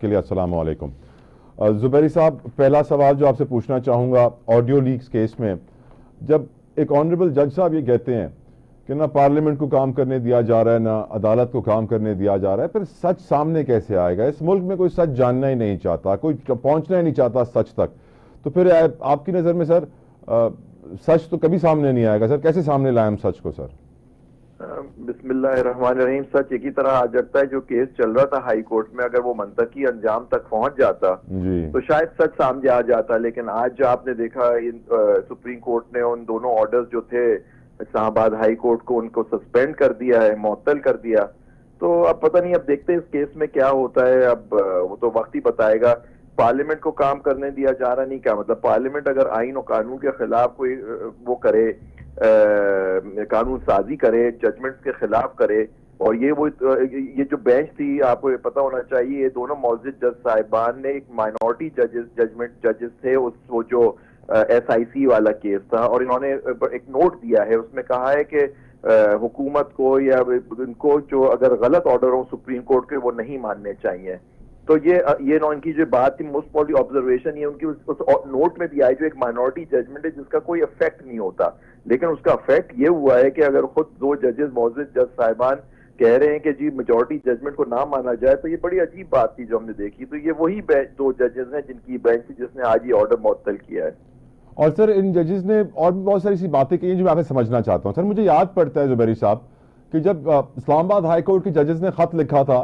के लिए अस्सलाम वालेकुम। जुबैरी साहब, पहला सवाल जो आपसे पूछना चाहूँगा, ऑडियो लीक्स केस में जब एक ऑनरेबल जज साहब ये कहते हैं कि ना पार्लियामेंट को काम करने दिया जा रहा है ना अदालत को काम करने दिया जा रहा है, फिर सच सामने कैसे आएगा? इस मुल्क में कोई सच जानना ही नहीं चाहता, कोई पहुंचना ही नहीं चाहता सच तक। तो फिर आपकी नज़र में सर सच तो कभी सामने नहीं आएगा। सर कैसे सामने लाए हम सच को? सर बिस्मिल्लाहिर्रहमानिर्रहीम। सच एक ही तरह आ जाता है। जो केस चल रहा था हाई कोर्ट में, अगर वो मंतकी अंजाम तक पहुंच जाता तो शायद सच सामने आ जाता। लेकिन आज जो आपने देखा, सुप्रीम कोर्ट ने उन दोनों ऑर्डर्स जो थे इस्लामाबाद हाई कोर्ट को, उनको सस्पेंड कर दिया है, मुअत्तल कर दिया। तो अब पता नहीं, अब देखते हैं इस केस में क्या होता है। अब वो तो वक्त ही बताएगा। पार्लियामेंट को काम करने दिया जा रहा नहीं, क्या मतलब? पार्लियामेंट अगर आइन और कानून के खिलाफ कोई वो करे, कानून साजी करे, जजमेंट्स के खिलाफ करे, और ये जो बेंच थी, आपको पता होना चाहिए, ये दोनों मौजूद जज साहिबान ने एक माइनॉरिटी जजेस थे वो जो SIC वाला केस था, और इन्होंने एक नोट दिया है, उसमें कहा है कि हुकूमत को या इनको जो अगर गलत ऑर्डर हो सुप्रीम कोर्ट के, वो नहीं मानने चाहिए। तो ये इनकी जो बात थी, मोस्ट पॉली ऑब्जर्वेशन ये उनकी उस नोट में भी आई, जो एक माइनॉरिटी जजमेंट है जिसका कोई इफेक्ट नहीं होता, लेकिन उसका इफेक्ट ये हुआ है कि अगर खुद दो जजेस मौजूद जज साहिबान कह रहे हैं कि जी मेजॉरिटी जजमेंट को ना माना जाए, तो ये बड़ी अजीब बात थी जो हमने देखी। तो ये वही दो जजेस हैं जिनकी बेंच थी जिसने आज ये ऑर्डर मुअत्तल किया है। और सर इन जजेस ने और भी बहुत सारी सी बातें की हैं जो मैं आपसे समझना चाहता हूँ। सर मुझे याद पड़ता है जुबैरी साहब कि जब इस्लामाबाद हाई कोर्ट के जजेस ने खत लिखा था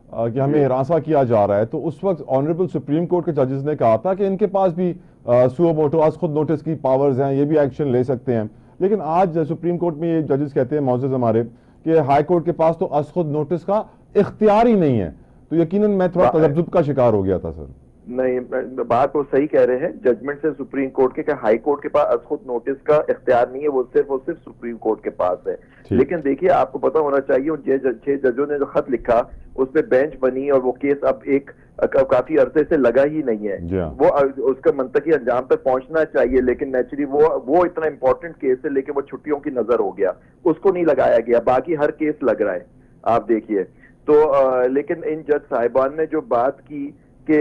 कि हमें हिरासा किया जा रहा है, तो उस वक्त ऑनरेबल सुप्रीम कोर्ट के जजेस ने कहा था कि इनके पास भी सुओ मोटो आज खुद नोटिस की पावर्स हैं, ये भी एक्शन ले सकते हैं। लेकिन आज सुप्रीम कोर्ट में ये जजेस कहते हैं मौजूद हमारे कि हाई कोर्ट के पास तो आज खुद नोटिस का इख्तियार ही नहीं है। तो यकीनन मैं थोड़ा तजब्जुब का शिकार हो गया था। सर नहीं, बात वो सही कह रहे हैं। जजमेंट से सुप्रीम कोर्ट के हाई कोर्ट के पास खुद नोटिस का इख्तियार नहीं है, वो सिर्फ सुप्रीम कोर्ट के पास है। लेकिन देखिए, आपको पता होना चाहिए, उन 6 जजों ने जो खत लिखा उसमें बेंच बनी, और वो केस अब एक काफी अरसे से लगा ही नहीं है। वो उसका मंतकी अंजाम तक पहुंचना चाहिए, लेकिन नेचुरली वो इतना इंपॉर्टेंट केस है, लेकिन वो छुट्टियों की नजर हो गया, उसको नहीं लगाया गया। बाकी हर केस लग रहा है, आप देखिए। तो लेकिन इन जज साहिबान ने जो बात की कि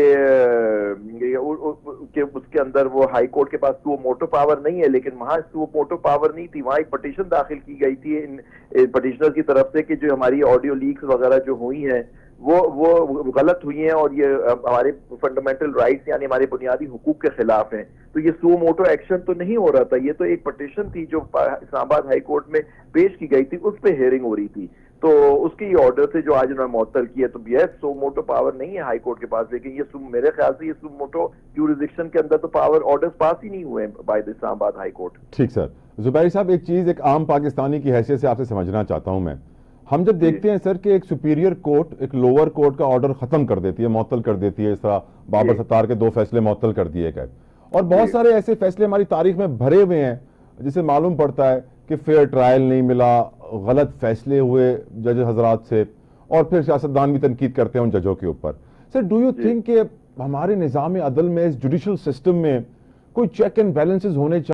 उसके अंदर वो हाई कोर्ट के पास सुओ मोटो पावर नहीं है, लेकिन वहां सुओ मोटो पावर नहीं थी, वहां एक पटिशन दाखिल की गई थी इन पटिशनर की तरफ से कि जो हमारी ऑडियो लीक्स वगैरह जो हुई हैं वो गलत हुई हैं, और ये हमारे फंडामेंटल राइट्स यानी हमारे बुनियादी हुकूक के खिलाफ हैं। तो ये सुओ मोटो एक्शन तो नहीं हो रहा था, ये तो एक पटिशन थी जो इस्लामाबाद हाई कोर्ट में पेश की गई थी, उस पर हेयरिंग हो रही थी। तो उसके ये ऑर्डर थे जो आज उन्होंने मुअत्तल किया। तो यह सो मोटो पावर नहीं है हाई कोर्ट के पास, लेकिन ये मेरे ख्याल से ये सो मोटो यूरिसडिक्शन के अंदर तो पावर ऑर्डर्स पास ही नहीं हुए by the Islamabad high court. ठीक सर। जुबैरी साहब, एक चीज एक आम पाकिस्तानी की हैसियत से आपसे समझना चाहता हूं मैं। हम जब देखते हैं सर कि एक सुपीरियर कोर्ट एक लोअर कोर्ट का ऑर्डर खत्म कर देती है, मुअत्तल कर देती है, इस तरह बाबर सत्तार के 2 फैसले मुअत्तल कर दिए गए, और बहुत सारे ऐसे फैसले हमारी तारीख में भरे हुए हैं जिसे मालूम पड़ता है कि फेयर ट्रायल नहीं मिला, गलत फैसले हुए जज हजरात से, और फिर सियासतदान भी तनकीद करते हैं उन जजों के ऊपर। सर डू यू थिंक कि हमारे निज़ाम अदल में, इस जुडिशल सिस्टम में कोई चेक एंड बैलेंसेस होने चाहिए?